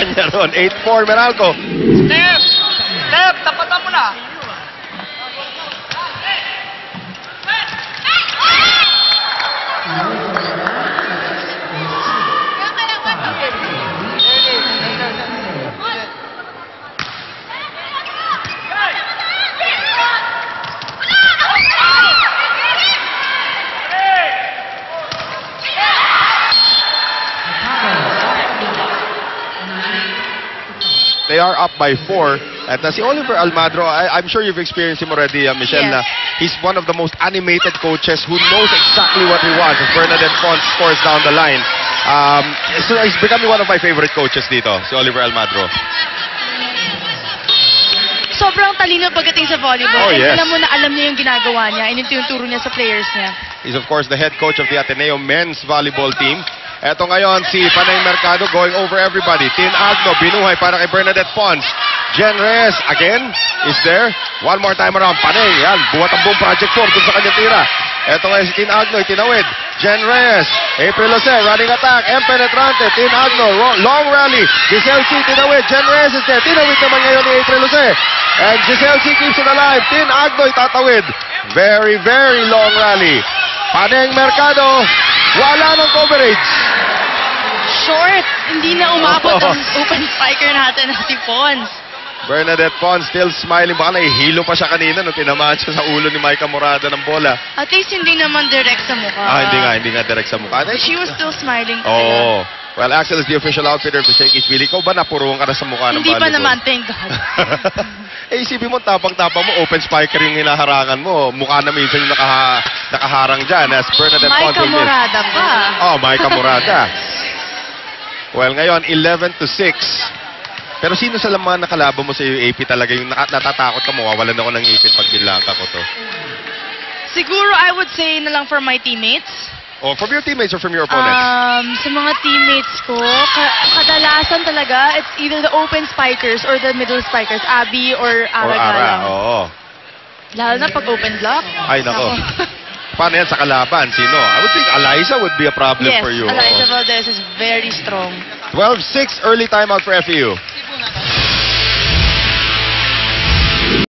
kanya ron. 8-4, Meralco. Step! Step! Tapatan mo na! They are up by 4. At si Oliver Almadro, I'm sure you've experienced him already, Michelle, Yes. na he's one of the most animated coaches who knows exactly what he wants as Bernadette Font scores down the line. So he's becoming one of my favorite coaches dito, si Oliver Almadro. Sobrang talino pagdating sa volleyball. Oh, yes. Alam mo na alam niya yung ginagawa niya, and yung tinuturo niya sa players niya. He's of course the head coach of the Ateneo men's volleyball team. Eto ngayon si Panay Mercado going over everybody. Tin Agno, binuhay para kay Bernadette Fons. Jen Reyes again is there. One more time around. Panay, yan. Buhat ang buong Project 4 dun sa kanyang tira. Eto ngayon si Tin Agno, itinawid. Jen Reyes, April Jose, running attack. M. Penetrante, Tin Agno, long rally. Giselle C. tinawid. Jen Reyes is there. Tinawid naman ngayon ni April Jose. And Giselle C. keeps it alive. Tin Agno itatawid. Very, very long rally. Panay Mercado, wala ng coverage. Short, hindi na umabot ang open spiker natin na si Fons. Bernadette Fons still smiling. Baka nahihilo pa siya kanina nung tinamaan siya sa ulo ni Maika Morada ng bola. At least hindi naman direct sa mukha. Hindi nga direct sa mukha. She was still smiling. Oh. Well, Axel is the official outfitter of the Shakey's Billy. Ikaw ba napuruan ka na sa mukha ng Hindi pa volleyball? naman, thank God. Isipin mo, tapang-tapang mo, open spiker yung hinaharangan mo. Mukha na minsan yung nakaharang dyan. As Bernadette Fons. Maika Morada pa. Oh, Maika Morada. Well, ngayon, 11-6. Pero sino sa mga nakalaban mo sa AP talaga yung natatakot ka, mawawalan ako ng ipin pag binlangka ko to? Siguro I would say na lang for my teammates. Oh, from your teammates or from your opponents? Sa mga teammates ko, kadalasan talaga, it's either the open spikers or the middle spikers, Abby or Ara Or Ara, Galang. oo. Lalo na pag open block. Ay, nako. Paano yan sa kalaban? Sino? I would think Eliza would be a problem Yes, for you. Eliza Valdez is very strong. 12-6, early timeout for FEU.